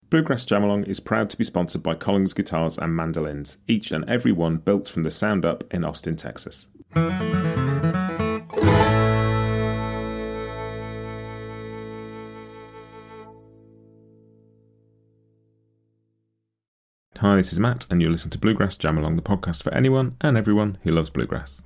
Bluegrass Jamalong is proud to be sponsored by Collins Guitars and Mandolins, each and every one built from the sound up in Austin, Texas. Hi, this is Matt, and you're listening to Bluegrass Jamalong, the podcast for anyone and everyone who loves bluegrass.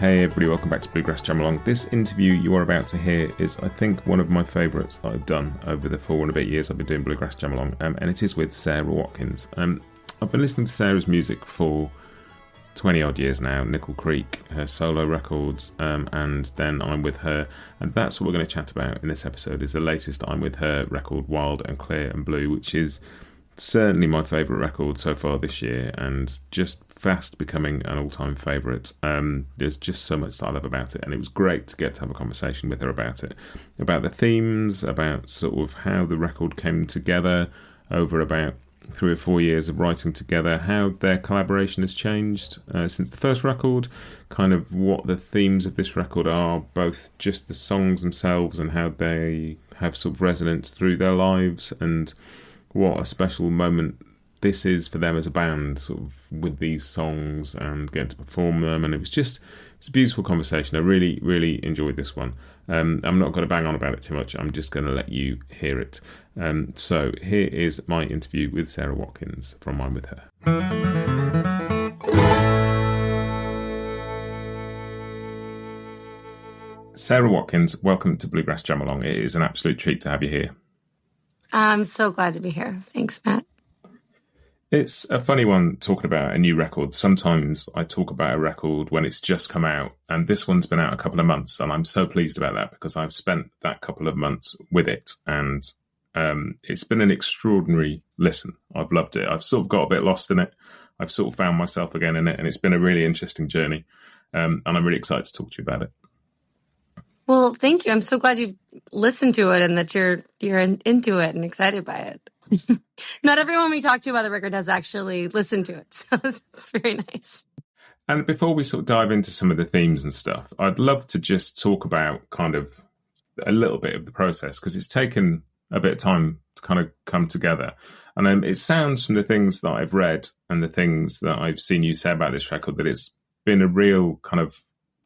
Hey everybody, welcome back to Bluegrass Jamalong. This interview you are about to hear is, I think, one of my favourites that I've done over the 4 and a bit years I've been doing Bluegrass Jamalong, and it is with Sara Watkins. I've been listening to Sarah's music for 20 odd years now, Nickel Creek, her solo records, and then I'm With Her, and that's what we're going to chat about in this episode, is the latest I'm With Her record, Wild and Clear and Blue, which is certainly my favourite record so far this year, and just fast becoming an all-time favourite. There's just so much that I love about it, and it was great to get to have a conversation with her about it, about the themes, about sort of how the record came together over about 3 or 4 years of writing together, how their collaboration has changed since the first record, kind of what the themes of this record are, both just the songs themselves and how they have sort of resonance through their lives, and what a special moment this is for them as a band, sort of with these songs and getting to perform them. And it's a beautiful conversation. I really, really enjoyed this one. I'm not going to bang on about it too much. I'm just going to let you hear it. So here is my interview with Sara Watkins from I'm With Her. Sara Watkins, welcome to Bluegrass Jamalong. It is an absolute treat to have you here. I'm so glad to be here. Thanks, Matt. It's a funny one talking about a new record. Sometimes I talk about a record when it's just come out, and this one's been out a couple of months, and I'm so pleased about that because I've spent that couple of months with it, and it's been an extraordinary listen. I've loved it. I've sort of got a bit lost in it. I've sort of found myself again in it, and it's been a really interesting journey, and I'm really excited to talk to you about it. Well, thank you. I'm so glad you've listened to it and that you're into it and excited by it. Not everyone we talk to about the record has actually listened to it, so it's very nice. And before we sort of dive into some of the themes and stuff, I'd love to just talk about kind of a little bit of the process, because it's taken a bit of time to kind of come together. And it sounds from the things that I've read and the things that I've seen you say about this record that it's been a real kind of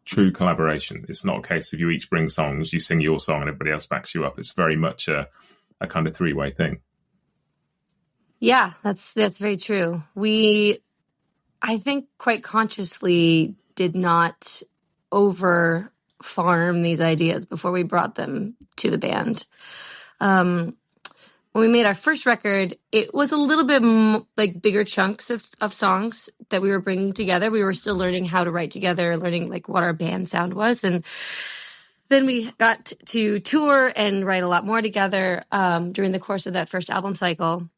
true collaboration. It's not a case of you each bring songs, you sing your song and everybody else backs you up. It's very much a kind of three-way thing. Yeah, that's very true. We, I think, quite consciously did not over farm these ideas before we brought them to the band. When we made our first record, it was a little bit like bigger chunks of songs that we were bringing together. We were still learning how to write together, learning like what our band sound was. And then we got to tour and write a lot more together during the course of that first album cycle.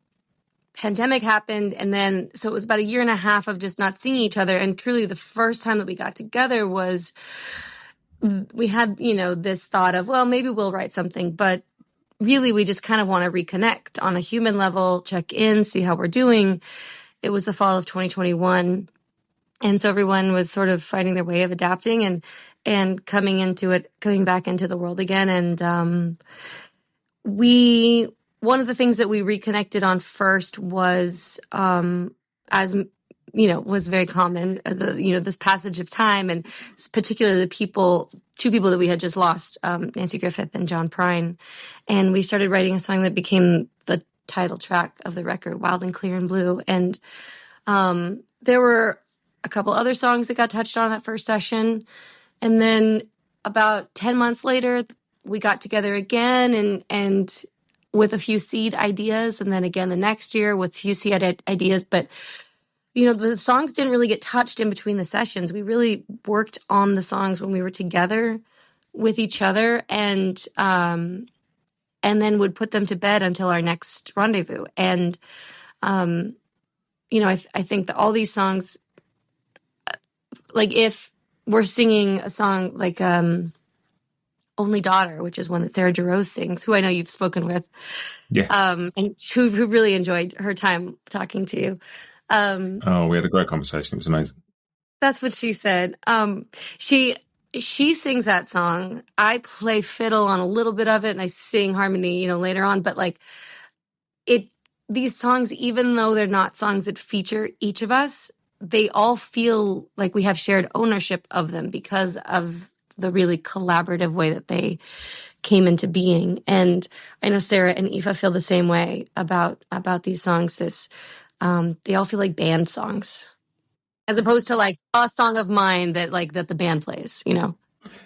Pandemic happened, and then so it was about 1.5 years of just not seeing each other. And truly the first time that we got together was we had, this thought of, well, maybe we'll write something, but really, we just kind of want to reconnect on a human level, check in, see how we're doing. It was the fall of 2021. And so everyone was sort of finding their way of adapting and coming back into the world again. And one of the things that we reconnected on first was, was very common, this passage of time, and particularly two people that we had just lost, Nancy Griffith and John Prine. And we started writing a song that became the title track of the record, Wild and Clear and Blue. And there were a couple other songs that got touched on that first session. And then about 10 months later, we got together again and with a few seed ideas. And then again the next year with a few seed ideas. But the songs didn't really get touched in between the sessions. We really worked on the songs when we were together with each other, and then would put them to bed until our next rendezvous. And, I think that all these songs, like if we're singing a song like Only Daughter, which is one that Sarah Jarosz sings, who I know you've spoken with. Yes. And who really enjoyed her time talking to you. Oh, we had a great conversation. It was amazing. That's what she said. She sings that song. I play fiddle on a little bit of it, and I sing harmony, later on. But like these songs, even though they're not songs that feature each of us, they all feel like we have shared ownership of them because of the really collaborative way that they came into being. And I know Sarah and Aoife feel the same way about these songs. They all feel like band songs, as opposed to like a song of mine that the band plays.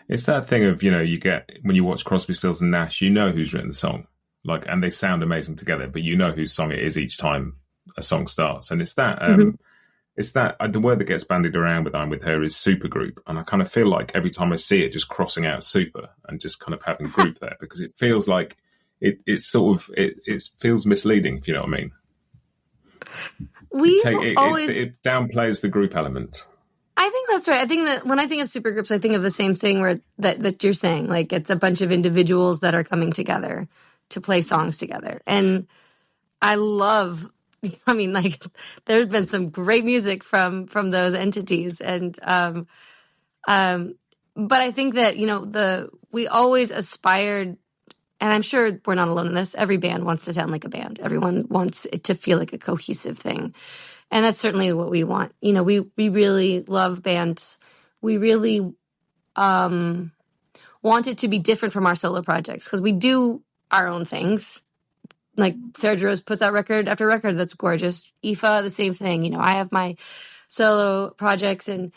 It's that thing of, you get when you watch Crosby, Stills and Nash, you know who's written the song, and they sound amazing together, but you know whose song it is each time a song starts. And it's that, the word that gets bandied around with I'm with her is supergroup. And I kind of feel like every time I see it, just crossing out super and just kind of having group there, because it feels like it feels misleading, if you know what I mean. It downplays the group element. I think that's right. I think that when I think of supergroups, I think of the same thing where that you're saying, like it's a bunch of individuals that are coming together to play songs together. And I love, there's been some great music from those entities. And but I think that, we always aspired, and I'm sure we're not alone in this. Every band wants to sound like a band. Everyone wants it to feel like a cohesive thing. And that's certainly what we want. We really love bands. We really want it to be different from our solo projects, because we do our own things. Like Sarah Jarosz puts out record after record that's gorgeous. Aoife, the same thing. I have my solo projects, and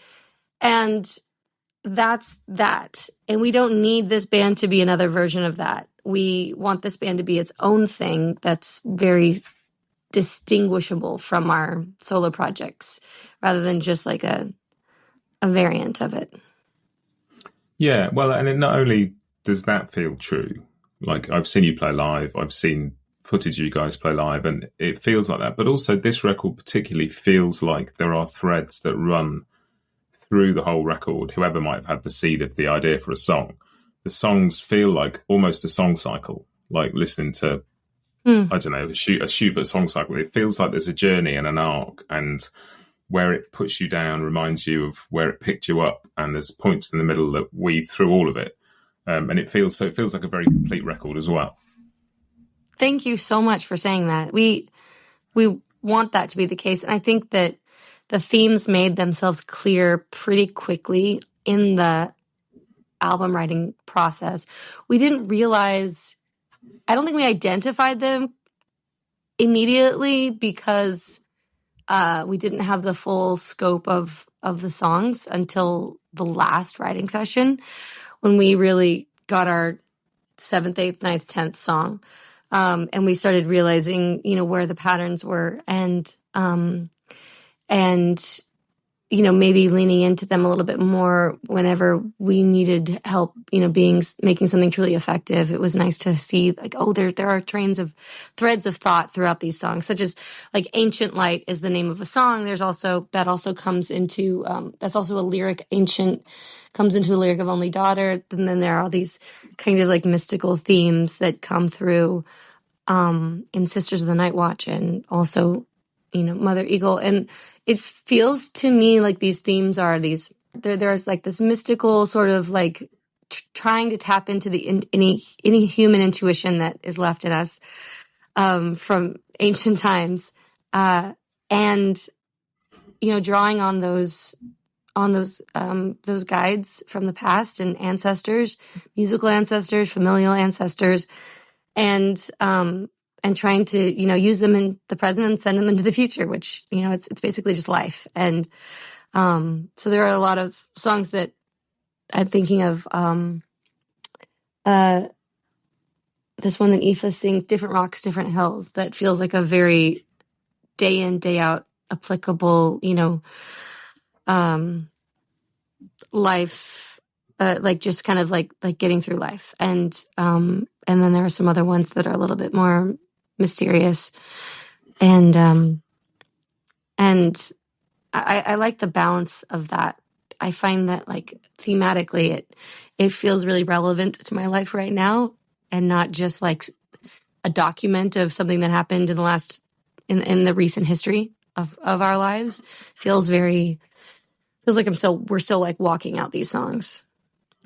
that's that. And we don't need this band to be another version of that. We want this band to be its own thing that's very distinguishable from our solo projects, rather than just like a variant of it. Yeah, well, and it not only does that feel true, like I've seen you play live, I've seen footage you guys play live, and it feels like that, but also this record particularly feels like there are threads that run through the whole record. Whoever might have had the seed of the idea for a song, the songs feel like almost a song cycle, like listening to I don't know, a Schubert song cycle. It feels like there's a journey and an arc, and where it puts you down reminds you of where it picked you up, and there's points in the middle that weave through all of it. And it feels like a very complete record as well. Thank you so much for saying that. We want that to be the case. And I think that the themes made themselves clear pretty quickly in the album writing process. We didn't realize, I don't think we identified them immediately, because we didn't have the full scope of the songs until the last writing session, when we really got our 7th, 8th, 9th, 10th song. And we started realizing, where the patterns were, and maybe leaning into them a little bit more whenever we needed help, making something truly effective. It was nice to see like, oh, there are threads of thought throughout these songs, such as like Ancient Light is the name of a song. That also comes into, that's also a lyric. Ancient comes into a lyric of Only Daughter. And then there are all these kind of like mystical themes that come through in Sisters of the Night Watch, and also, Mother Eagle. And it feels to me like these themes are there's like this mystical sort of like trying to tap into any human intuition that is left in us from ancient times, and drawing on those guides from the past, and ancestors, musical ancestors, familial ancestors, and trying to, use them in the present and send them into the future, which, it's basically just life. And so there are a lot of songs that I'm thinking of. This one that Aoife sings, Different Rocks, Different Hills, that feels like a very day in, day out applicable, life, like just kind of like getting through life. And then there are some other ones that are a little bit more mysterious, and I like the balance of that I find that like thematically it feels really relevant to my life right now, and not just like a document of something that happened in the last in the recent history of our lives. Feels like we're still like walking out these songs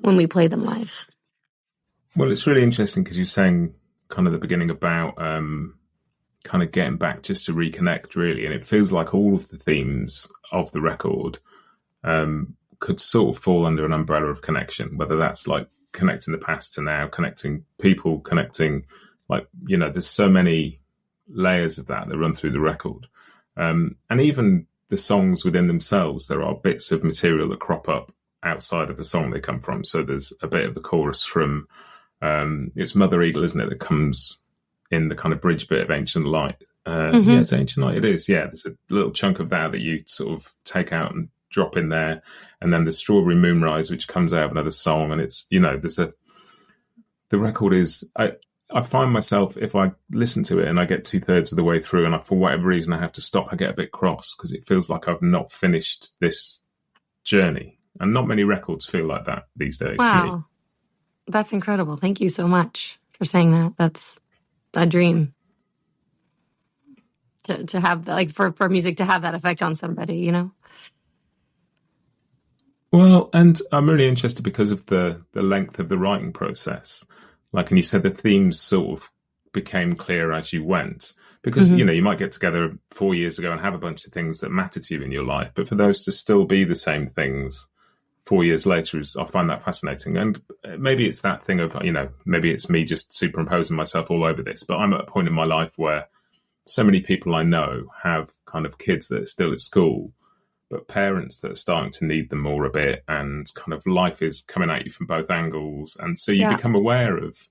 when we play them live. Well, it's really interesting because you're saying kind of the beginning about kind of getting back just to reconnect, really. And it feels like all of the themes of the record could sort of fall under an umbrella of connection, whether that's like connecting the past to now, connecting people, connecting, like, you know, there's so many layers of that run through the record. And even the songs within themselves, there are bits of material that crop up outside of the song they come from. So there's a bit of the chorus from it's Mother Eagle, isn't it, that comes in the kind of bridge bit of Ancient Light. Yeah, it's Ancient Light, it is. Yeah, there's a little chunk of that you sort of take out and drop in there. And then the Strawberry Moonrise, which comes out of another song. And it's, you know, the record is, I find myself, if I listen to it and I get 2/3 of the way through and for whatever reason I have to stop, I get a bit cross because it feels like I've not finished this journey. And not many records feel like that these days. Wow. To me. That's incredible. Thank you so much for saying that. That's a dream to have, like, for music to have that effect on somebody, you know? Well, and I'm really interested because of the length of the writing process. Like, and you said the themes sort of became clear as you went. Because, you know, you might get together 4 years ago and have a bunch of things that matter to you in your life. But for those to still be the same things 4 years later, I find that fascinating. And maybe it's that thing of, you know, maybe it's me just superimposing myself all over this. But I'm at a point in my life where so many people I know have kind of kids that are still at school, but parents that are starting to need them more a bit, and kind of life is coming at you from both angles. And so you become aware of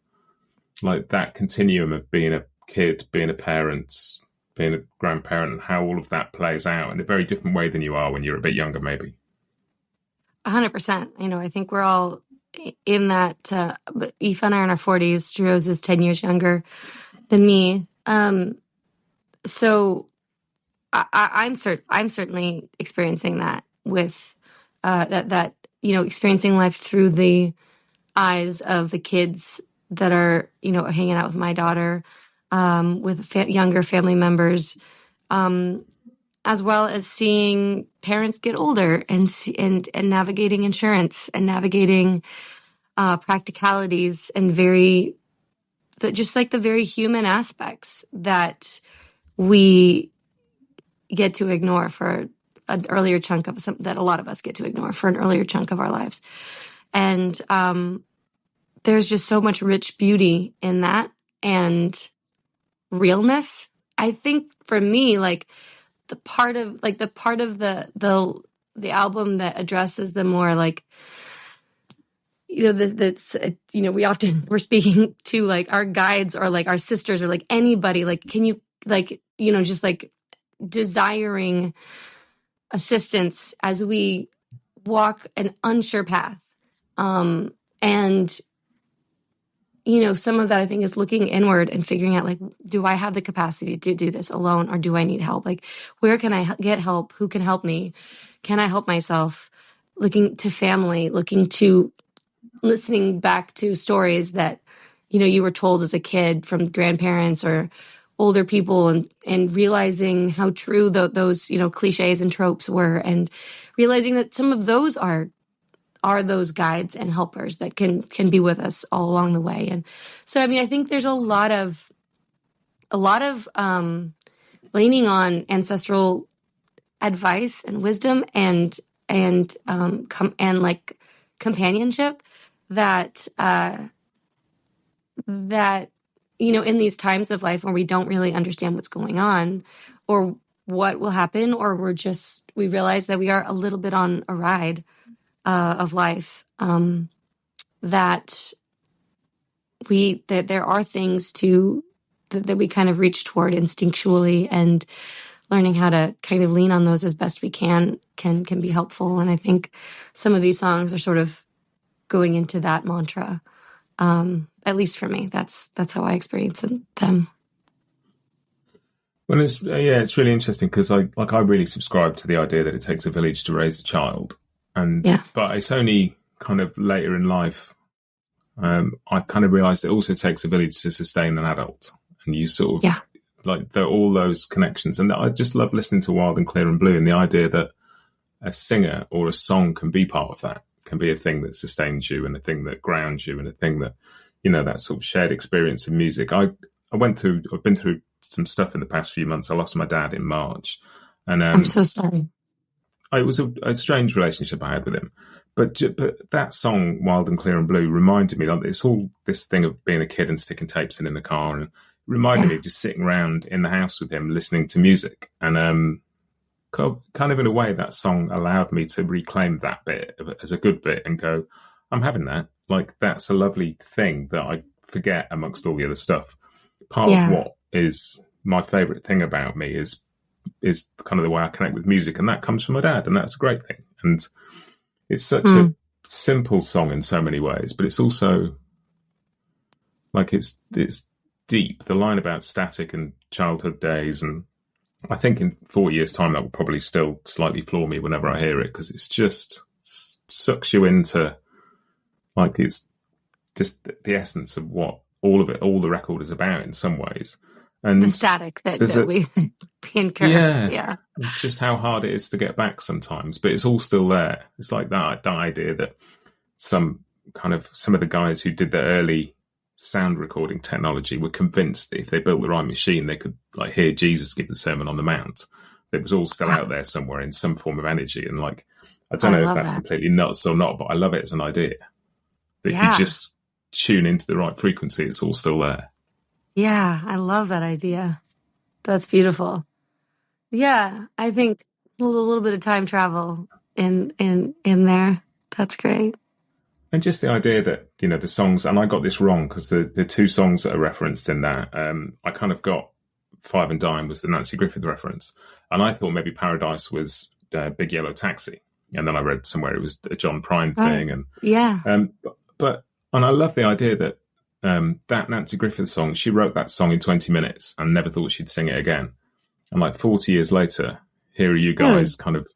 like that continuum of being a kid, being a parent, being a grandparent, and how all of that plays out in a very different way than you are when you're a bit younger, maybe. 100%. You know, I think we're all in that. But Aoife and I are in our 40s. Jerose is 10 years younger than me. So I'm certainly experiencing that with that you know, experiencing life through the eyes of the kids that are, you know, hanging out with my daughter, with younger family members, as well as seeing parents get older and navigating insurance and navigating practicalities and just like the very human aspects that we get to ignore for an earlier chunk of that a lot of us get to ignore for an earlier chunk of our lives. And there's just so much rich beauty in that and realness. I think for me, like the part of the album that addresses the more like, you know, that's you know, we're speaking to like our guides or like our sisters or like anybody, like, can you, like, you know, just like desiring assistance as we walk an unsure path. And, you know, some of that I think is looking inward and figuring out, like, do I have the capacity to do this alone, or do I need help? Like, where can I get help? Who can help me? Can I help myself? Looking to family, listening back to stories that, you know, you were told as a kid from grandparents or older people, and realizing how true those, you know, cliches and tropes were, and realizing that some of those are those guides and helpers that can be with us all along the way. And so, I mean, I think there's a lot of leaning on ancestral advice and wisdom and like companionship that you know, in these times of life where we don't really understand what's going on or what will happen, or we realize that we are a little bit on a ride of life, that there are things that we kind of reach toward instinctually, and learning how to kind of lean on those as best we can be helpful. And I think some of these songs are sort of going into that mantra. At least for me, that's how I experience them. Well, it's really interesting because I really subscribe to the idea that it takes a village to raise a child. But it's only kind of later in life, I kind of realized it also takes a village to sustain an adult, and you sort of like all those connections. And I just love listening to Wild and Clear and Blue, and the idea that a singer or a song can be part of that, can be a thing that sustains you and a thing that grounds you and a thing that, that sort of shared experience of music. I've been through some stuff in the past few months. I lost my dad in March, and I'm so sorry. It was a strange relationship I had with him. But that song, Wild and Clear and Blue, reminded me, like, it's all this thing of being a kid and sticking tapes in the car, and reminded me of just sitting around in the house with him listening to music. And kind of in a way, that song allowed me to reclaim that bit as a good bit and go, I'm having that. Like, that's a lovely thing that I forget amongst all the other stuff. Part of what is my favourite thing about me is kind of the way I connect with music, and that comes from my dad, and that's a great thing. And it's such a simple song in so many ways, but it's also like it's deep. The line about static and childhood days, and I think in 40 years' time that will probably still slightly floor me whenever I hear it, because it's just sucks you into, like, it's just the essence of what all the record is about in some ways. And the static that we incur. Yeah. Just how hard it is to get back sometimes, but it's all still there. It's like that idea that some of the guys who did the early sound recording technology were convinced that if they built the right machine, they could, like, hear Jesus give the Sermon on the Mount. It was all still out there somewhere in some form of energy. And, like, I don't know if that's completely nuts or not, but I love it as an idea. That if you just tune into the right frequency, it's all still there. Yeah, I love that idea. That's beautiful. Yeah, I think a little bit of time travel in there. That's great. And just the idea that, the songs, and I got this wrong because the two songs that are referenced in that, I kind of got Five and Dime was the Nancy Griffith reference. And I thought maybe Paradise was Big Yellow Taxi. And then I read somewhere it was a John Prine thing. And and I love the idea that that Nancy Griffith song, she wrote that song in 20 minutes and never thought she'd sing it again. And like 40 years later, here are you guys kind of,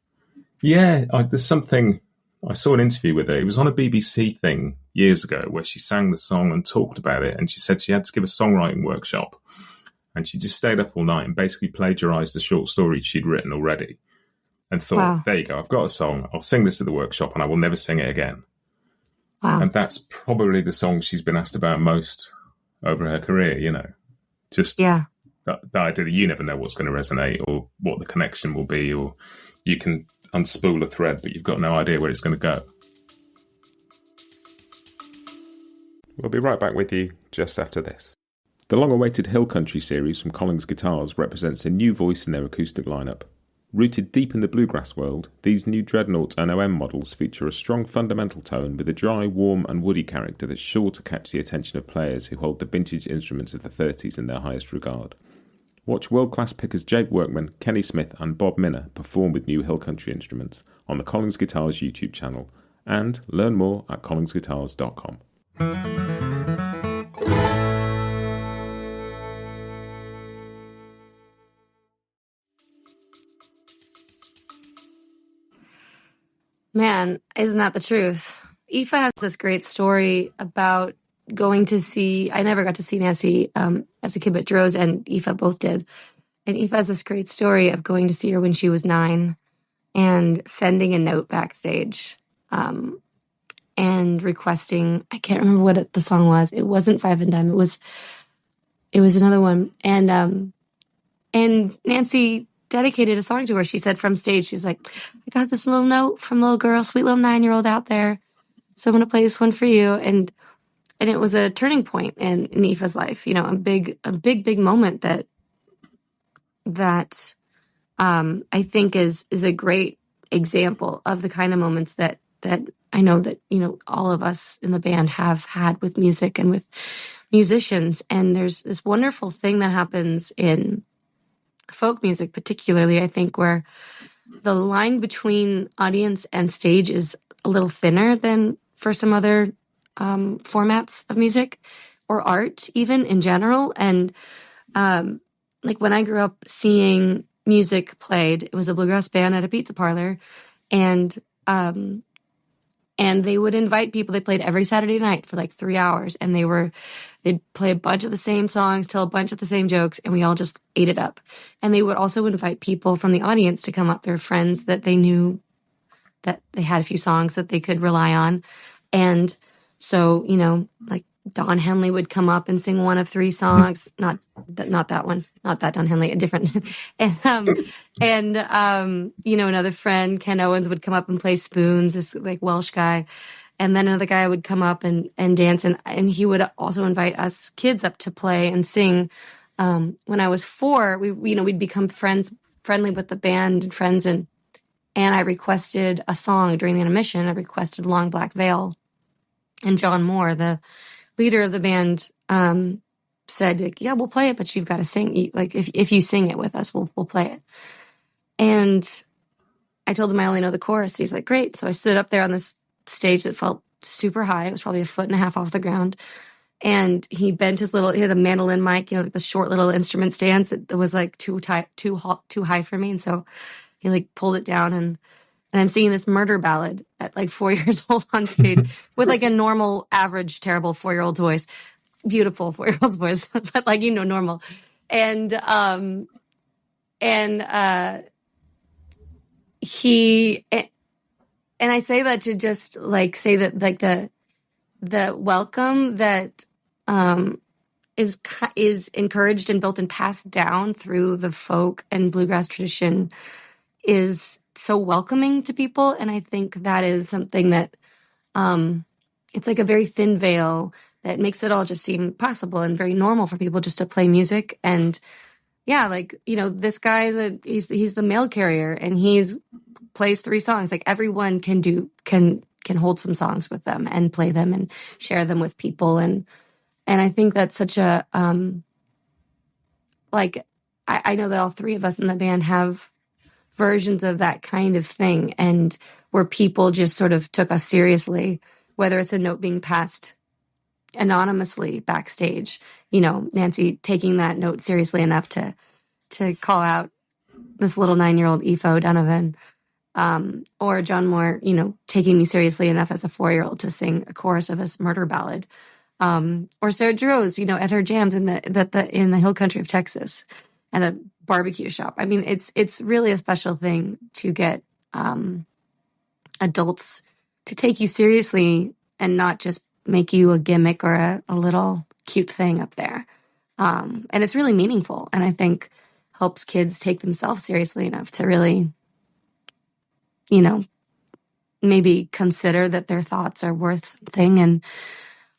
there's something, I saw an interview with her. It was on a BBC thing years ago where she sang the song and talked about it. And she said she had to give a songwriting workshop. And she just stayed up all night and basically plagiarized a short story she'd written already and thought, there you go, I've got a song. I'll sing this at the workshop and I will never sing it again. Wow. And that's probably the song she's been asked about most over her career, just the idea that you never know what's going to resonate or what the connection will be, or you can unspool a thread, but you've got no idea where it's going to go. We'll be right back with you just after this. The long-awaited Hill Country series from Collins Guitars represents a new voice in their acoustic lineup. Rooted deep in the bluegrass world, these new Dreadnought and OM models feature a strong fundamental tone with a dry, warm and woody character that's sure to catch the attention of players who hold the vintage instruments of the 30s in their highest regard. Watch world-class pickers Jake Workman, Kenny Smith and Bob Minner perform with new Hill Country instruments on the Collins Guitars YouTube channel, and learn more at collinsguitars.com. Man, isn't that the truth? Aoife has this great story about going to see, I never got to see Nancy as a kid, but Droz and Aoife both did. And Aoife has this great story of going to see her when she was 9 and sending a note backstage and requesting, I can't remember what the song was. It wasn't Five and Dime. It was another one. And Nancy dedicated a song to her. She said from stage, she's like, I got this little note from little girl, sweet little 9-year-old out there. So I'm going to play this one for you. And it was a turning point in Aoife's life, a big moment that I think is a great example of the kind of moments that I know that, all of us in the band have had with music and with musicians. And there's this wonderful thing that happens in folk music, particularly, I think, where the line between audience and stage is a little thinner than for some other formats of music or art, even in general. And like when I grew up seeing music played, it was a bluegrass band at a pizza parlor, and And they would invite people. They played every Saturday night for like 3 hours, and they'd play a bunch of the same songs, tell a bunch of the same jokes, and we all just ate it up. And they would also invite people from the audience to come up, their friends that they knew that they had a few songs that they could rely on. And so, like Don Henley would come up and sing one of 3 songs, not that one, not that Don Henley, a different. Another friend, Ken Owens, would come up and play spoons, this like Welsh guy. And then another guy would come up and dance, and he would also invite us kids up to play and sing. When I was 4, we'd become friendly with the band and friends, and I requested a song during the intermission. I requested Long Black Veil, and John Moore, the leader of the band, said, like, yeah, we'll play it, but you've got to sing. Like, if you sing it with us, we'll play it. And I told him I only know the chorus. He's like, great. So I stood up there on this stage that felt super high. It was probably 1.5 feet off the ground. And he bent he had a mandolin mic, like the short little instrument stands that was like too high for me. And so he like pulled it down, and I'm singing this murder ballad at like 4 years old on stage with like a normal, average, terrible 4-year-old's voice, beautiful 4-year-old's voice, but like, normal. And I say that to just like say that like the welcome that is encouraged and built and passed down through the folk and bluegrass tradition is so welcoming to people. And I think that is something that it's like a very thin veil that makes it all just seem possible and very normal for people just to play music. And yeah, like, this guy, he's the mail carrier, and he's plays 3 songs. Like, everyone can hold some songs with them and play them and share them with people. And I think that's such a, like, I know that all 3 of us in the band have versions of that kind of thing, and where people just sort of took us seriously, whether it's a note being passed anonymously backstage, Nancy taking that note seriously enough to call out this little 9-year-old Aoife O'Donovan, or John Moore, taking me seriously enough as a 4-year-old to sing a chorus of a murder ballad, or Sarah Droz, at her jams in the hill country of Texas at a barbecue shop. I mean, it's really a special thing to get adults to take you seriously and not just make you a gimmick or a little cute thing up there. And it's really meaningful, and I think helps kids take themselves seriously enough to really, maybe consider that their thoughts are worth something. And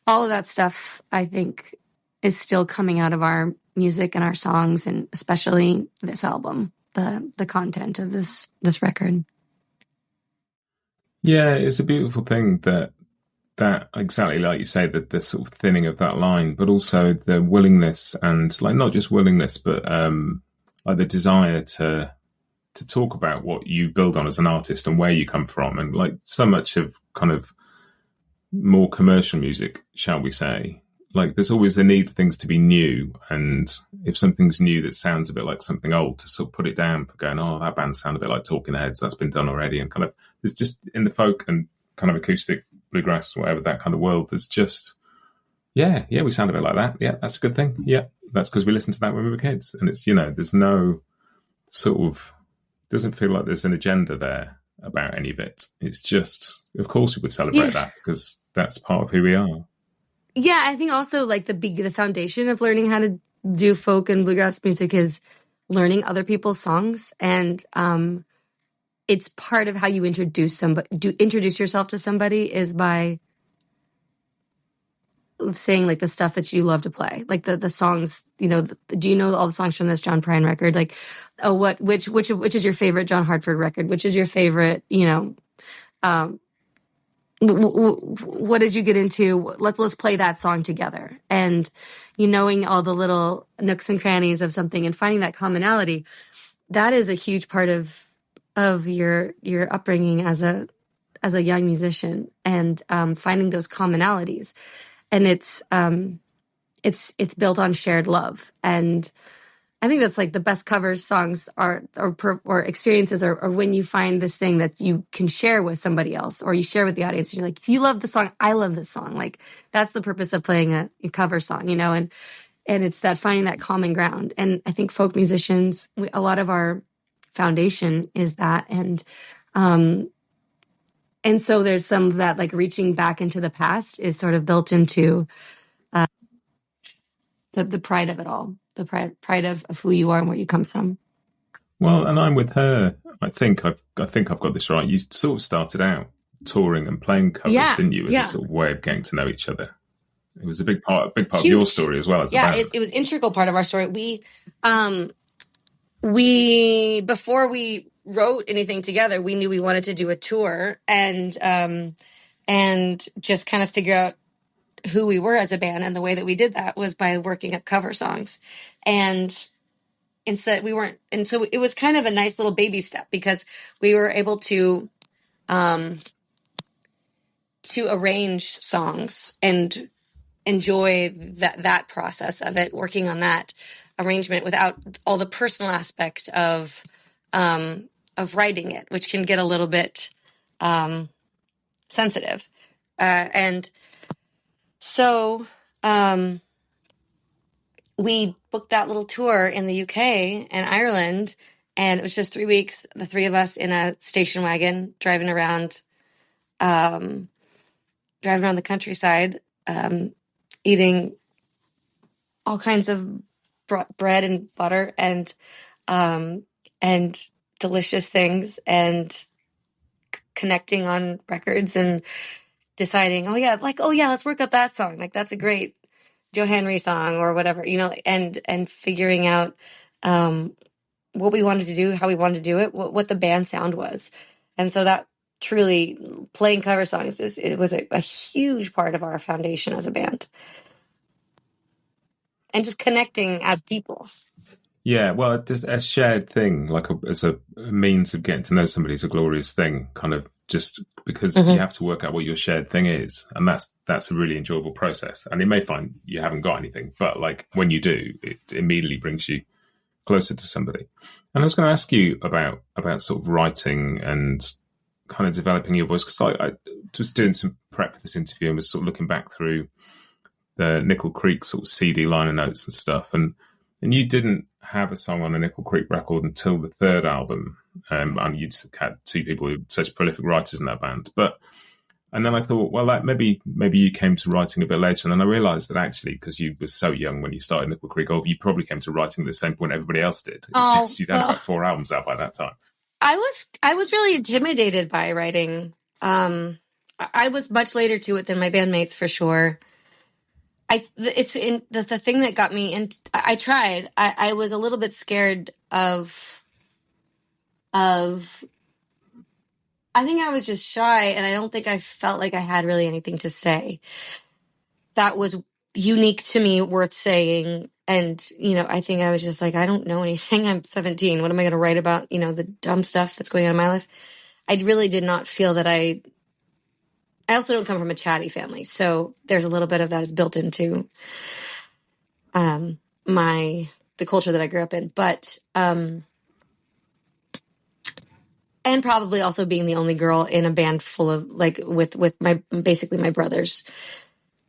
all of that stuff, I think, is still coming out of our music and our songs, and especially this album, the content of this record. Yeah, it's a beautiful thing that exactly like you say, that the sort of thinning of that line, but also the willingness, and like not just willingness, but like the desire to talk about what you build on as an artist and where you come from. And like so much of kind of more commercial music, shall we say, like there's always the need for things to be new, and if something's new that sounds a bit like something old, to sort of put it down for going, oh, that band sound a bit like Talking Heads, that's been done already. And kind of there's just in the folk and kind of acoustic bluegrass, whatever, that kind of world, there's just yeah we sound a bit like that. Yeah, that's a good thing. Yeah, that's because we listened to that when we were kids. And it's, there's no sort of, doesn't feel like there's an agenda there about any of it. It's just, of course we would celebrate that, because that's part of who we are. Yeah, I think also like the foundation of learning how to do folk and bluegrass music is learning other people's songs, and it's part of how you introduce yourself to somebody is by saying like the stuff that you love to play, like the songs. Do you know all the songs from this John Prine record? Like, oh, which is your favorite John Hartford record? Which is your favorite? What did you get into? Let's play that song together. And knowing all the little nooks and crannies of something and finding that commonality, that is a huge part of your upbringing as a young musician, and finding those commonalities. And it's built on shared love. And I think that's like the best cover songs or experiences are when you find this thing that you can share with somebody else, or you share with the audience. And you're like, you love the song, I love this song. Like that's the purpose of playing a cover song, you know, and it's that finding that common ground. And I think folk musicians, a lot of our foundation is that. And so there's some of that, like reaching back into the past is sort of built into the pride of it all, the pride of who you are and where you come from. Well, and I'm with her. I think I've got this right. You sort of started out touring and playing covers, didn't you, as a sort of way of getting to know each other. It was a big part of your story as well as a band. It was an integral part of our story. We before we wrote anything together, we knew we wanted to do a tour and just kind of figure out who we were as a band. And the way that we did that was by working up cover songs. And instead so it was kind of a nice little baby step, because we were able to arrange songs and enjoy that process of it, working on that arrangement without all the personal aspect of writing it, which can get a little bit sensitive. And so we booked that little tour in the UK and Ireland, and it was just 3 weeks, the three of us in a station wagon driving around the countryside, eating all kinds of bread and butter and delicious things, and connecting on records and deciding, let's work up that song. Like that's a great Joe Henry song or whatever, you know, and figuring out what we wanted to do, how we wanted to do it, what the band sound was. And so that truly, playing cover songs was a huge part of our foundation as a band. And just connecting as people. Yeah, well, just a shared thing, like as a means of getting to know somebody is a glorious thing, kind of just because you have to work out what your shared thing is. And that's a really enjoyable process. And you may find you haven't got anything, but like when you do, it immediately brings you closer to somebody. And I was going to ask you about sort of writing and kind of developing your voice, because I was doing some prep for this interview and was sort of looking back through the Nickel Creek sort of CD liner notes and stuff. And you didn't have a song on a Nickel Creek record until the third album. And you had two people who were such prolific writers in that band. And then I thought, well, that maybe you came to writing a bit later. And then I realised that actually, because you were so young when you started Nickel Creek, you probably came to writing at the same point everybody else did. It's just you'd had about 4 albums out by that time. I was really intimidated by writing. I was much later to it than my bandmates, for sure. It's in the thing that got me in. I tried. I was a little bit scared of. I think I was just shy, and I don't think I felt like I had really anything to say that was unique to me, worth saying. And, you know, I think I was just like, I don't know anything. I'm 17. What am I going to write about? You know, the dumb stuff that's going on in my life. I really did not feel that I also don't come from a chatty family. So there's a little bit of that is built into the culture that I grew up in. But, and probably also being the only girl in a band full of, like, with basically my brothers.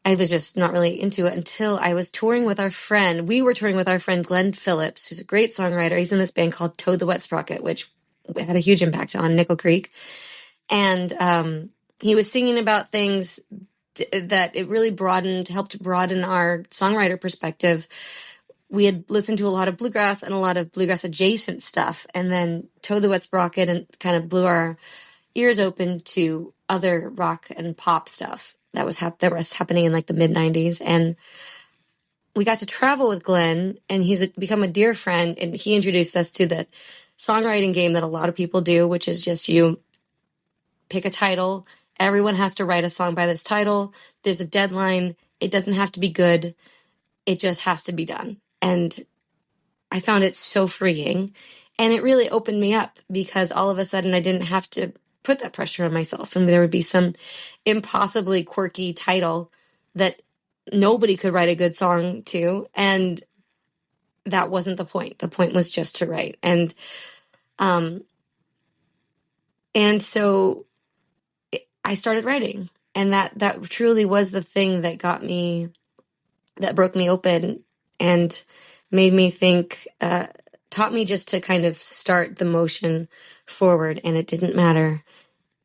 I was just not really into it until I was touring with our friend. We were touring with our friend Glenn Phillips, who's a great songwriter. He's in this band called Toad the Wet Sprocket, which had a huge impact on Nickel Creek. And he was singing about things that it really helped broaden our songwriter perspective. We had listened to a lot of bluegrass and a lot of bluegrass adjacent stuff. And then Toad the Wet Sprocket and kind of blew our ears open to other rock and pop stuff that was happening in like the mid-90s. And we got to travel with Glenn, and he's become a dear friend. And he introduced us to the songwriting game that a lot of people do, which is just you pick a title. Everyone has to write a song by this title. There's a deadline. It doesn't have to be good. It just has to be done. And I found it so freeing. And it really opened me up, because all of a sudden I didn't have to put that pressure on myself. And there would be some impossibly quirky title that nobody could write a good song to. And that wasn't the point. The point was just to write. And so I started writing, and that truly was the thing that broke me open and made me think, taught me just to kind of start the motion forward. And it didn't matter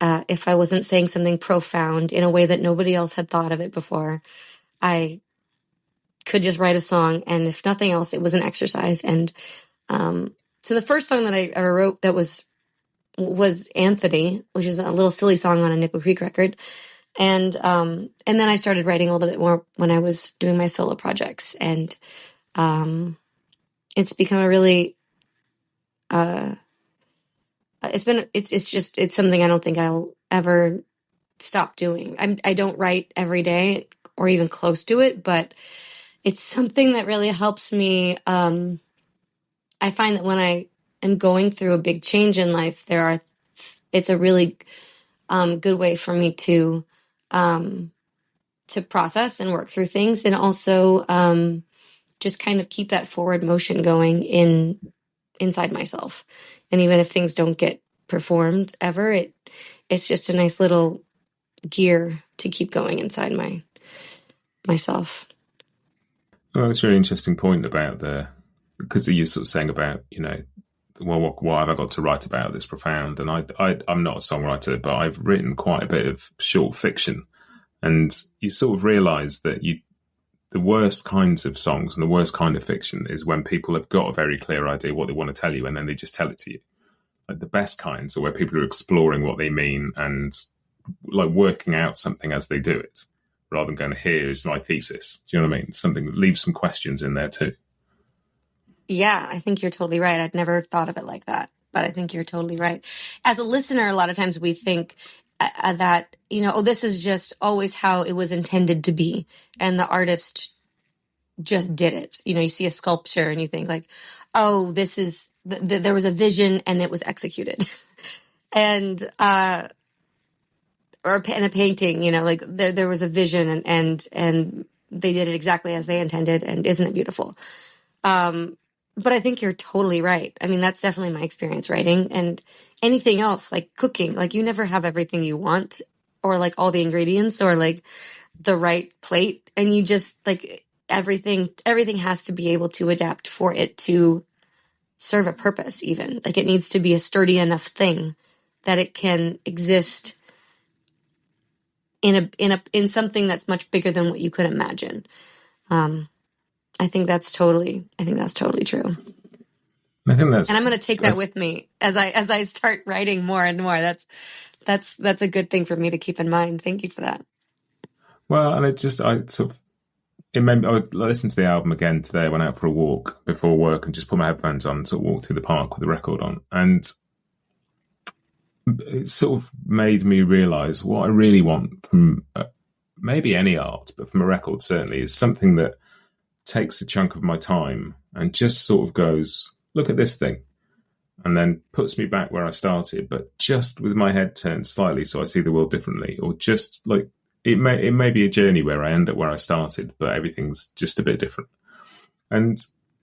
if I wasn't saying something profound in a way that nobody else had thought of it before. I could just write a song, and if nothing else, it was an exercise. And so the first song that I ever wrote that was Anthony, which is a little silly song on a Nickel Creek record. And then I started writing a little bit more when I was doing my solo projects, and it's become a really it's something I don't think I'll ever stop doing. I don't write every day or even close to it, but it's something that really helps me. I find that when I am going through a big change in life, it's a really good way for me to process and work through things, and also just kind of keep that forward motion going inside myself. And even if things don't get performed ever, it's just a nice little gear to keep going inside myself. Well, that's a really interesting point about because you sort of saying about, well, what have I got to write about that's profound? And I'm not a songwriter, but I've written quite a bit of short fiction, and you sort of realise that the worst kinds of songs and the worst kind of fiction is when people have got a very clear idea what they want to tell you, and then they just tell it to you. Like the best kinds are where people are exploring what they mean and like working out something as they do it, rather than going, here's my thesis. Do you know what I mean? Something that leaves some questions in there too. Yeah, I think you're totally right. I'd never thought of it like that, but I think you're totally right. As a listener, a lot of times we think that, this is just always how it was intended to be, and the artist just did it. You see a sculpture and you think like, oh, this is, there was a vision and it was executed. And, or in a painting, like there was a vision and they did it exactly as they intended. And isn't it beautiful? But I think you're totally right. I mean, that's definitely my experience writing, and anything else like cooking. Like you never have everything you want, or like all the ingredients, or like the right plate. And you just like everything has to be able to adapt for it to serve a purpose. Even like it needs to be a sturdy enough thing that it can exist in something that's much bigger than what you could imagine. I think that's totally true. I think that's, and I'm going to take that with me as I start writing more and more. That's a good thing for me to keep in mind. Thank you for that. Well, and it made me, I would listen to the album again today. I went out for a walk before work and just put my headphones on and sort of walked through the park with the record on. And it sort of made me realise what I really want from maybe any art, but from a record certainly, is something that takes a chunk of my time and just sort of goes, look at this thing, and then puts me back where I started, but just with my head turned slightly so I see the world differently, or just like it may be a journey where I end up where I started, but everything's just a bit different. And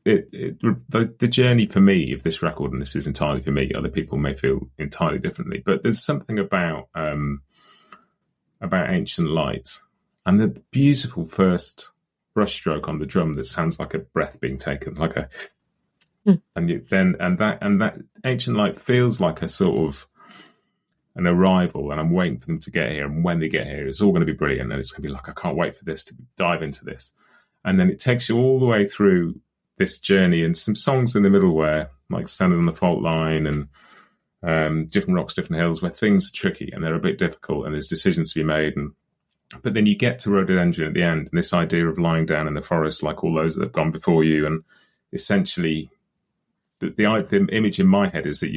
the journey for me of this record, and this is entirely for me, other people may feel entirely differently, but there's something about Ancient Light and the beautiful first brushstroke on the drum that sounds like a breath being taken, like a, and that Ancient Light feels like a sort of an arrival, and I'm waiting for them to get here. And when they get here, it's all going to be brilliant, and it's going to be like, I can't wait for this to dive into this. And then it takes you all the way through this journey, and some songs in the middle where, like Standing on the Fault Line and Different Rocks, Different Hills, where things are tricky and they're a bit difficult and there's decisions to be made. But then you get to Rhododendron at the end, and this idea of lying down in the forest like all those that have gone before you, and essentially the image in my head is that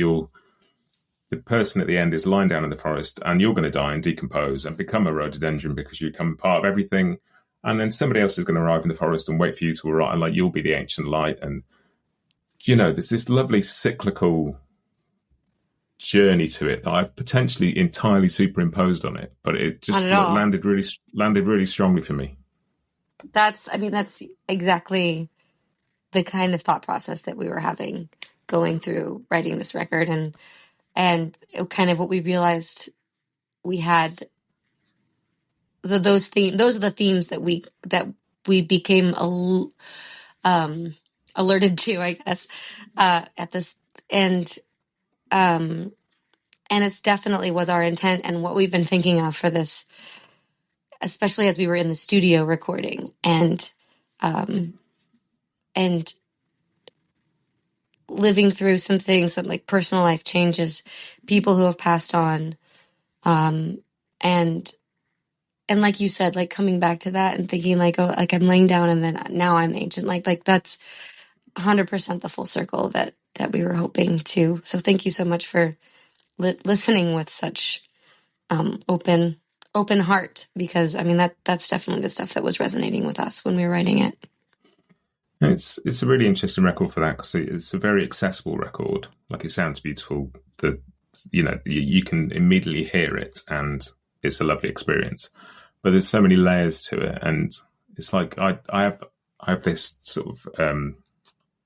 the person at the end is lying down in the forest, and you're going to die and decompose and become a rhododendron because you become part of everything. And then somebody else is going to arrive in the forest and wait for you to arrive, and like you'll be the ancient light. And there's this lovely cyclical journey to it that I've potentially entirely superimposed on it, but it just landed really strongly for me. That's exactly the kind of thought process that we were having going through writing this record, and kind of what we realized we had those are the themes that we became alerted to, I guess, at this, and it's definitely was our intent and what we've been thinking of for this, especially as we were in the studio recording and living through some things, some like personal life changes, people who have passed on, and like you said, like coming back to that and thinking like, oh, like I'm laying down and then now I'm the ancient, like that's 100% the full circle that we were hoping to. So thank you so much for listening with such open heart, because I mean that's definitely the stuff that was resonating with us when we were writing it. It's a really interesting record for that, because it's a very accessible record. Like, it sounds beautiful. You can immediately hear it, and it's a lovely experience. But there's so many layers to it, and it's like I have this sort of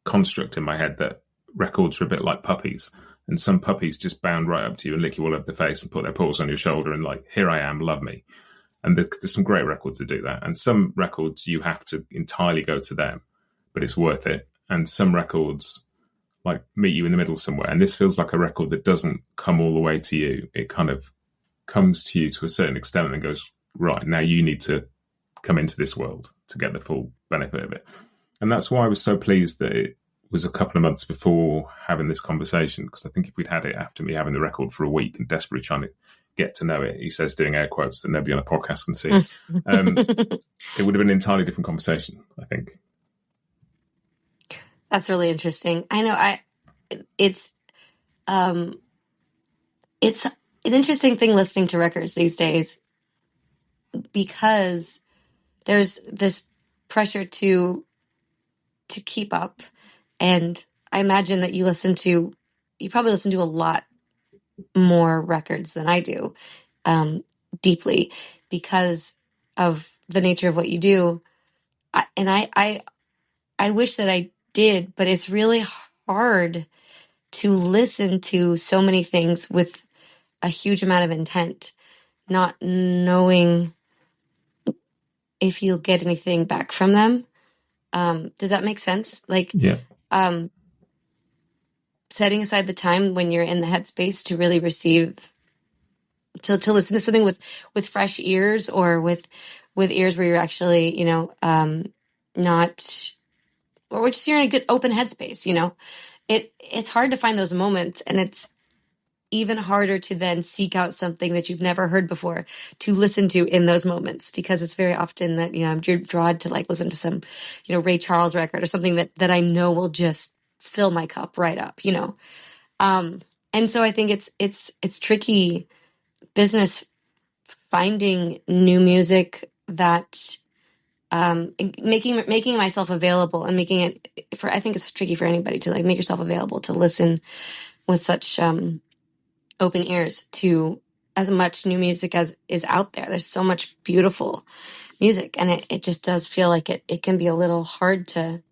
construct in my head that records are a bit like puppies, and some puppies just bound right up to you and lick you all over the face and put their paws on your shoulder and like, here I am, love me. And there's some great records that do that, and some records you have to entirely go to them, but it's worth it. And some records like meet you in the middle somewhere, and this feels like a record that doesn't come all the way to you. It kind of comes to you to a certain extent and then goes, right, now you need to come into this world to get the full benefit of it. And that's why I was so pleased that it was a couple of months before having this conversation, because I think if we'd had it after me having the record for a week and desperately trying to get to know it, he says, doing air quotes that nobody on a podcast can see, it would have been an entirely different conversation, I think. That's really interesting. I know it's an interesting thing listening to records these days, because there's this pressure to keep up. And I imagine that you probably listen to a lot more records than I do, deeply, because of the nature of what you do. I wish that I did, but it's really hard to listen to so many things with a huge amount of intent, not knowing if you'll get anything back from them. Does that make sense? Like, yeah. Setting aside the time when you're in the headspace to really receive, to listen to something with fresh ears, or with ears where you're actually, not, or just you're in a good open headspace, it's hard to find those moments, and it's even harder to then seek out something that you've never heard before to listen to in those moments, because it's very often that, I'm drawn to like listen to some, Ray Charles record or something that I know will just fill my cup right up, and so I think it's tricky business finding new music that, making myself available and making it I think it's tricky for anybody to like make yourself available to listen with such open ears to as much new music as is out there. There's so much beautiful music, and it just does feel like it can be a little hard to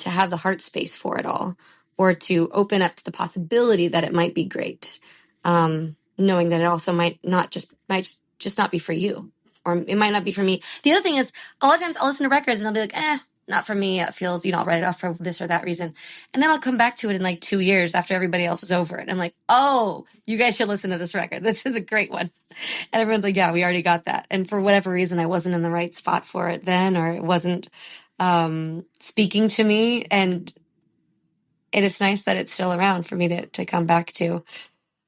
have the heart space for it all, or to open up to the possibility that it might be great, knowing that it also might just not be for you, or it might not be for me. The other thing is, a lot of times I'll listen to records and I'll be like, not for me. It feels, I'll write it off for this or that reason. And then I'll come back to it in like 2 years after everybody else is over it. And I'm like, oh, you guys should listen to this record. This is a great one. And everyone's like, yeah, we already got that. And for whatever reason, I wasn't in the right spot for it then, or it wasn't speaking to me. And it's nice that it's still around for me to come back to.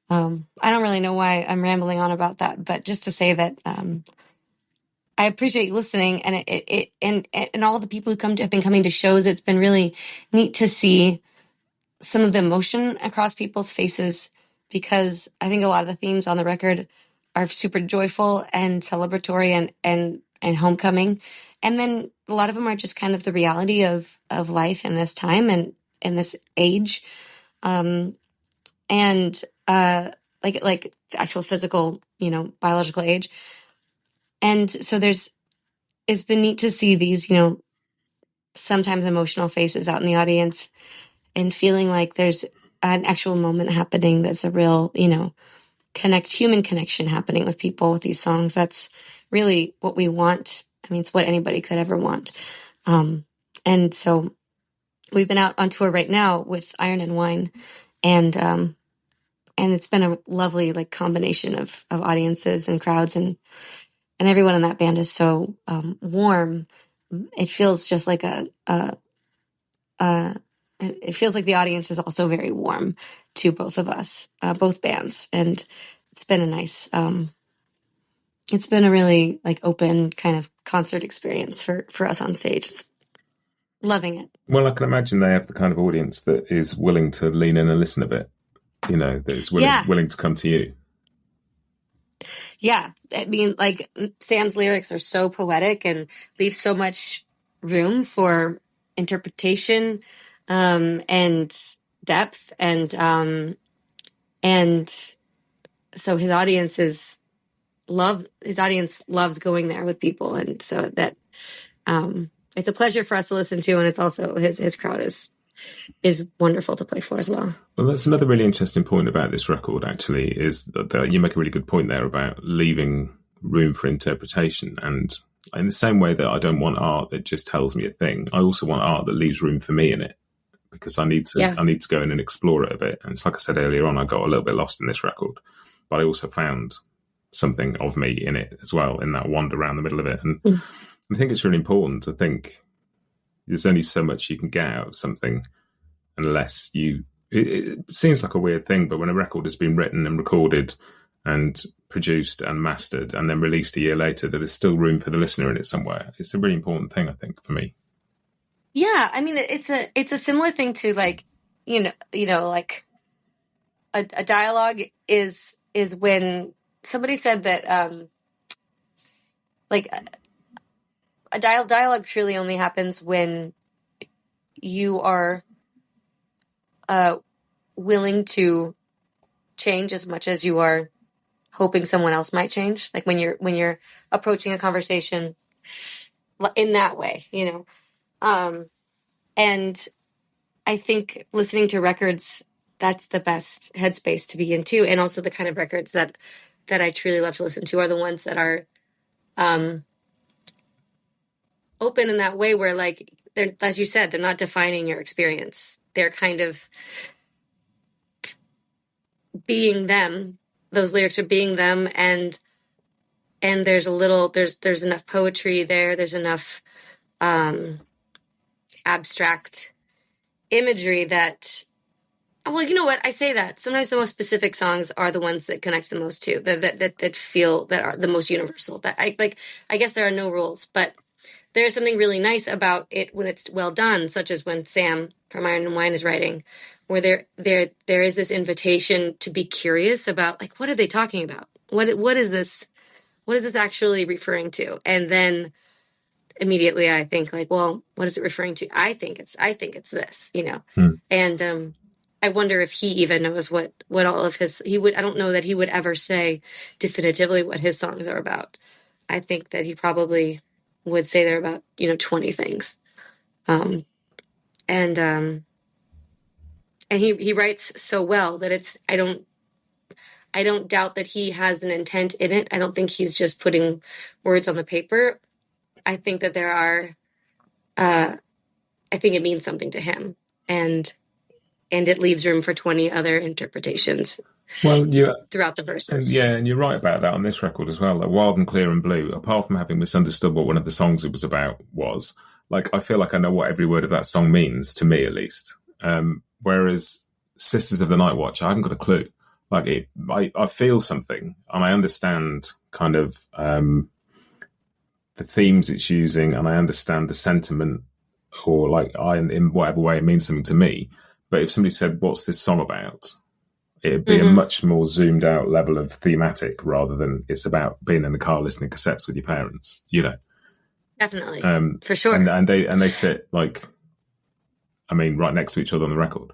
I don't really know why I'm rambling on about that, but just to say that, I appreciate you listening, and and all the people who have been coming to shows. It's been really neat to see some of the emotion across people's faces, because I think a lot of the themes on the record are super joyful and celebratory and homecoming. And then a lot of them are just kind of the reality of life in this time and in this age. And like the actual physical, biological age. And so it's been neat to see these, sometimes emotional faces out in the audience and feeling like there's an actual moment happening that's a real, human connection happening with people with these songs. That's really what we want. I mean, it's what anybody could ever want. And so we've been out on tour right now with Iron and Wine, and it's been a lovely like combination of audiences and crowds, and everyone in that band is so warm. It feels just like it feels like the audience is also very warm to both of us, both bands, and it's been a nice. It's been a really like open kind of concert experience for us on stage. It's loving it. Well, I can imagine they have the kind of audience that is willing to lean in and listen a bit. That is Yeah, willing to come to you. yeah. I mean, like Sam's lyrics are so poetic and leave so much room for interpretation, and depth, and so his audience loves going there with people, and so that it's a pleasure for us to listen to, and it's also his crowd is wonderful to play for as well. Well, that's another really interesting point about this record, actually, is that you make a really good point there about leaving room for interpretation. And in the same way that I don't want art that just tells me a thing, I also want art that leaves room for me in it, because I need to go in and explore it a bit. And it's like I said earlier on, I got a little bit lost in this record, but I also found something of me in it as well, in that wander around the middle of it. And I think it's really important. I think there's only so much you can get out of something unless it seems like a weird thing, but when a record has been written and recorded and produced and mastered and then released a year later, that there's still room for the listener in it somewhere. It's a really important thing, I think, for me. Yeah, I mean, it's a similar thing to like, like a dialogue is when somebody said that like a dialogue truly only happens when you are willing to change as much as you are hoping someone else might change. Like when you're approaching a conversation in that way, and I think listening to records, that's the best headspace to be in too. And also the kind of records that I truly love to listen to are the ones that are open in that way where like they're, as you said, they're not defining your experience. They're kind of being them. Those lyrics are being them, and there's there's enough poetry there. There's enough abstract imagery that, well, you know what? I say that sometimes the most specific songs are the ones that connect the most too, that feel that are the most universal. That I like. I guess there are no rules, but there's something really nice about it when it's well done, such as when Sam from Iron and Wine is writing, where there is this invitation to be curious about like what are they talking about? What is this? What is this actually referring to? And then immediately I think like, well, what is it referring to? I think it's this, And I wonder if he even knows what all of I don't know that he would ever say definitively what his songs are about. I think that he probably would say they're about, 20 things. And he writes so well that I don't doubt that he has an intent in it. I don't think he's just putting words on the paper. I think that I think it means something to him, and it leaves room for 20 other interpretations. Well, throughout the verses. and you're right about that on this record as well. Like Wild and Clear and Blue, apart from having misunderstood what one of the songs it was about was, like I feel like I know what every word of that song means, to me at least. Whereas Sisters of the Night Watch, I haven't got a clue. Like I feel something, and I understand kind of the themes it's using, and I understand the sentiment, or like in whatever way it means something to me. But if somebody said, "What's this song about?" it'd be a much more zoomed out level of thematic rather than it's about being in the car listening cassettes with your parents, Definitely, for sure. And they sit like, I mean, right next to each other on the record.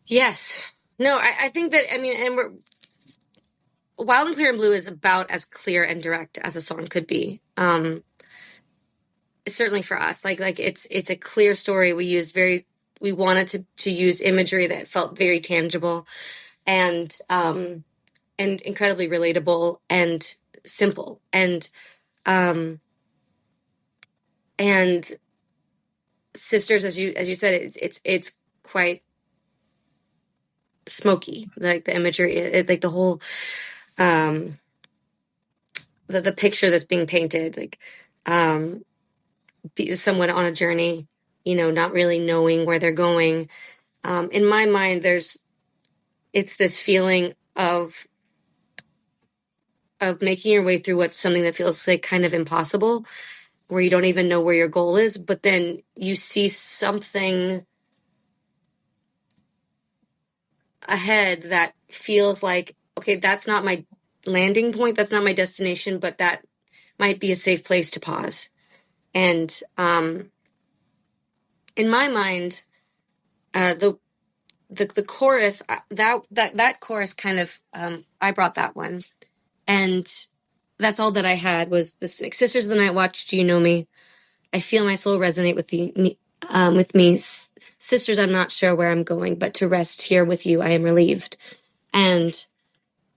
Yes. No, I think that, I mean, and Wild and Clear and Blue is about as clear and direct as a song could be. certainly for us, like it's a clear story. We wanted to use imagery that felt very tangible and incredibly relatable and simple um and sisters, as you said, it's quite smoky, like the imagery, like the whole um the picture that's being painted, like someone on a journey, not really knowing where they're going. In my mind, it's this feeling of making your way through what's something that feels like kind of impossible, where you don't even know where your goal is, but then you see something ahead that feels like, okay, that's not my landing point, that's not my destination, but that might be a safe place to pause. And in my mind, the chorus, that chorus kind of, I brought that one, and that's all that I had was this, like, Sisters of the Night Watch, do you know me? I feel my soul resonate with me. Sisters, I'm not sure where I'm going, but to rest here with you, I am relieved. And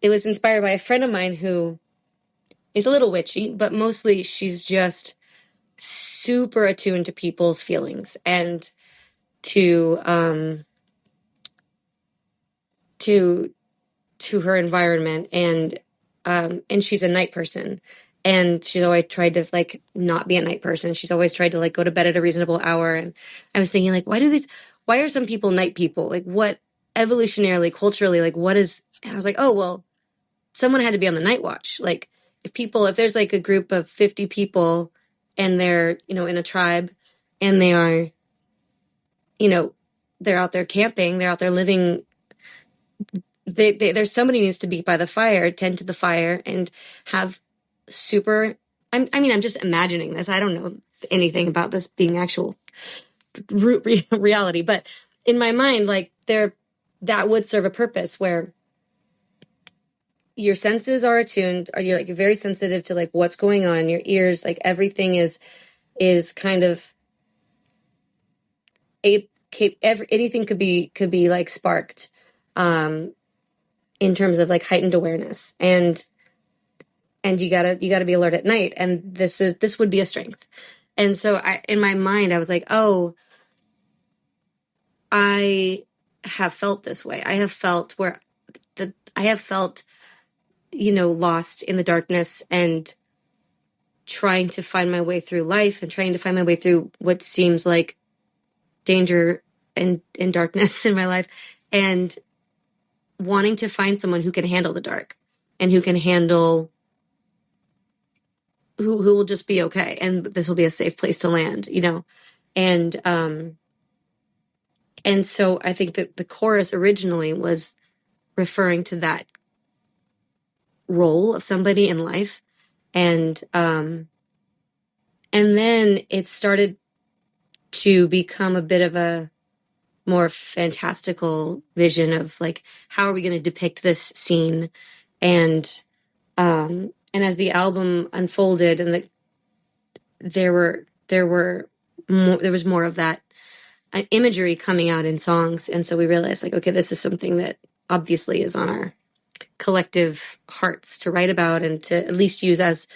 it was inspired by a friend of mine who is a little witchy, but mostly she's just super attuned to people's feelings and to to to her environment, and she's a night person, and she's always tried to, like, not be a night person. She's always tried to, like, go to bed at a reasonable hour. And I was thinking, like, why are some people night people? Like, what evolutionarily, culturally, like, what is, and I was like, oh, well, someone had to be on the night watch. Like, if there's like a group of 50 people and they're, in a tribe, and they are, you know, they're out there camping, they're out there living, there's somebody needs to be by the fire, tend to the fire, and have super, I'm just imagining this. I don't know anything about this being actual reality, but in my mind, like, that would serve a purpose where your senses are attuned, or you're, like, very sensitive to, like, what's going on. Your ears, like, everything is kind of anything could be like sparked, in terms of, like, heightened awareness, and you gotta be alert at night, and this would be a strength. And so in my mind, I was like, oh, I have felt this way. I have felt lost in the darkness, and trying to find my way through life, and trying to find my way through what seems like danger and darkness in my life, and wanting to find someone who can handle the dark, and who can handle, who will just be okay, and this will be a safe place to land, and so I think that the chorus originally was referring to that role of somebody in life, and then it started to become a bit of a more fantastical vision of, like, how are we going to depict this scene, and as the album unfolded, and there was more of that imagery coming out in songs, and so we realized, like, okay, this is something that obviously is on our collective hearts to write about, and to at least use as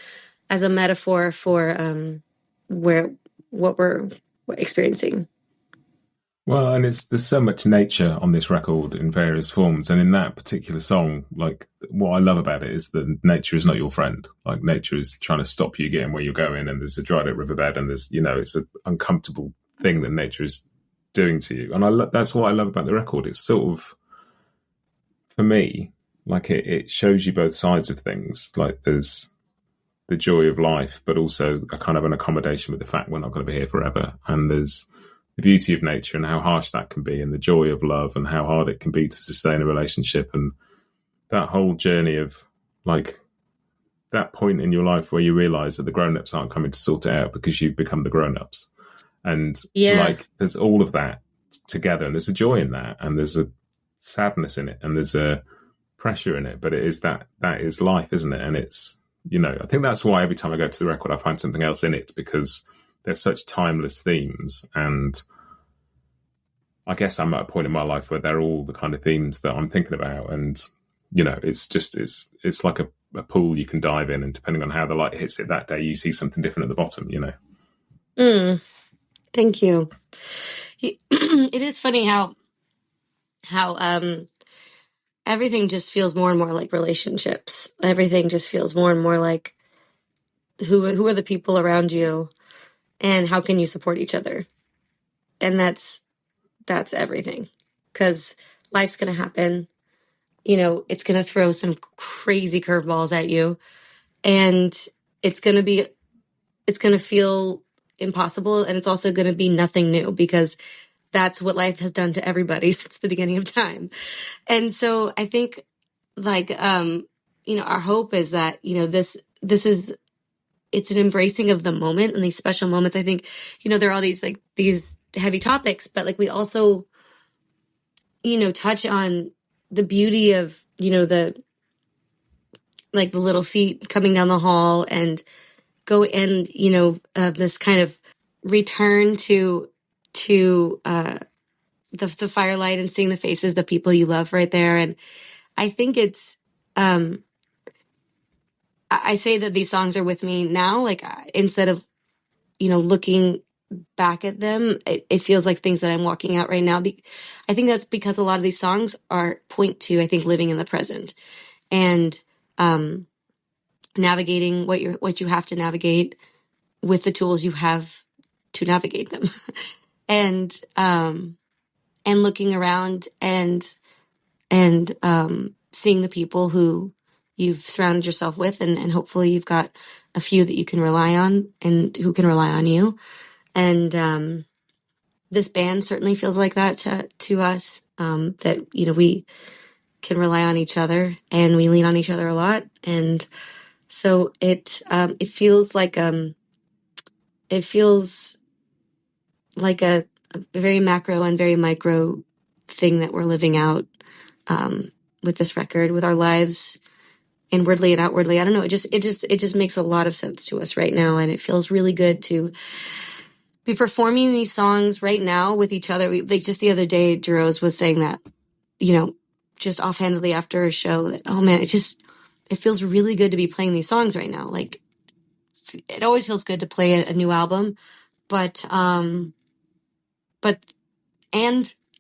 a metaphor for what we're experiencing. Well, and there's so much nature on this record in various forms, and in that particular song, like, what I love about it is that nature is not your friend. Like, nature is trying to stop you getting where you're going, and there's a dried up riverbed, and there's, it's an uncomfortable thing that nature is doing to you. And that's what I love about the record. It's sort of, for me, like, it shows you both sides of things. Like, there's the joy of life, but also a kind of an accommodation with the fact we're not going to be here forever. And there's the beauty of nature and how harsh that can be, and the joy of love and how hard it can be to sustain a relationship, and that whole journey of, like, that point in your life where you realize that the grown-ups aren't coming to sort it out because you've become the grown-ups. And like, there's all of that together, and there's a joy in that, and there's a sadness in it, and there's a pressure in it, but it is that is life, isn't it? And it's, I think that's why every time I go to the record I find something else in it, because they're such timeless themes, and I guess I'm at a point in my life where they're all the kind of themes that I'm thinking about, and it's like a pool you can dive in, and depending on how the light hits it that day, you see something different at the bottom. Thank you. It is funny how everything just feels more and more like relationships. Everything just feels more and more like who are the people around you, and how can you support each other? And that's everything, because life's gonna happen. It's gonna throw some crazy curveballs at you, and it's gonna feel impossible, and it's also gonna be nothing new, because that's what life has done to everybody since the beginning of time. And so I think, like, our hope is that, this is, it's an embracing of the moment and these special moments. I think, there are all these heavy topics, but like we also, touch on the beauty of, the little feet coming down the hall, and go and, this kind of return to the firelight, and seeing the faces, the people you love right there. And I think it's, I say that these songs are with me now, like, instead of, looking back at them, it feels like things that I'm walking out right now. I think that's because a lot of these songs point to, I think, living in the present, and navigating what you have to navigate with the tools you have to navigate them. and looking around, and seeing the people who you've surrounded yourself with, and hopefully you've got a few that you can rely on, and who can rely on you. And this band certainly feels like that to us, that, we can rely on each other, and we lean on each other a lot. And so it feels like a very macro and very micro thing that we're living out, with this record, with our lives, inwardly and outwardly. I don't know. It just makes a lot of sense to us right now. And it feels really good to be performing these songs right now with each other. Just the other day, Jeroz was saying that, just offhandedly after a show, that, oh man, it feels really good to be playing these songs right now. Like, it always feels good to play a new album, but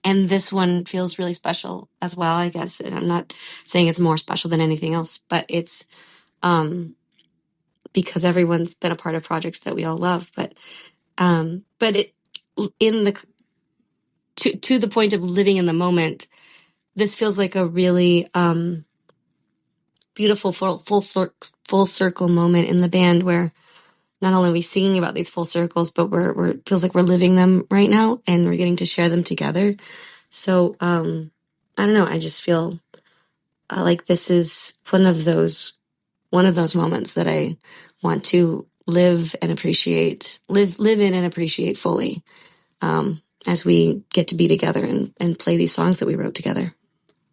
and this one feels really special as well, I guess. And I'm not saying it's more special than anything else, but it's because everyone's been a part of projects that we all love. But it, to the point of living in the moment, this feels like a really beautiful full circle moment in the band, where not only are we singing about these full circles, but it feels like we're living them right now, and we're getting to share them together. So I don't know. I just feel like this is one of those moments that I want to live in and appreciate fully, as we get to be together and play these songs that we wrote together.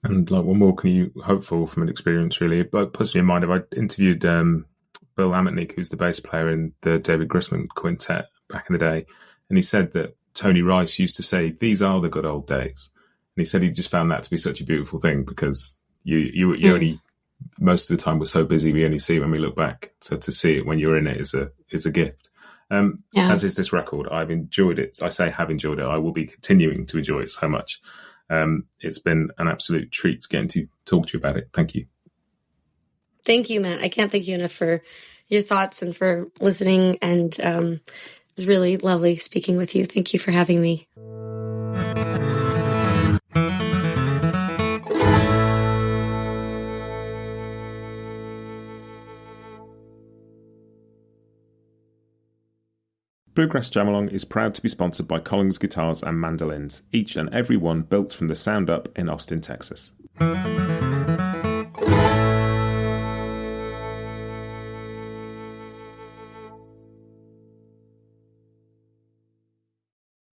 And like, what more can you hope for from an experience, really? But puts me in mind, if I interviewed Bill Amitnik, who's the bass player in the David Grisman Quintet back in the day, and he said that Tony Rice used to say, "These are the good old days," and he said he just found that to be such a beautiful thing, because you only, most of the time, we're so busy, we only see it when we look back. So to see it when you're in it is a gift. As is this record. I've enjoyed it. I say have enjoyed it. I will be continuing to enjoy it so much. It's been an absolute treat getting to talk to you about it. Thank you. Thank you, Matt. I can't thank you enough for your thoughts and for listening. And it was really lovely speaking with you. Thank you for having me. Bluegrass Jamalong is proud to be sponsored by Collins Guitars and Mandolins, each and every one built from the sound up in Austin, Texas.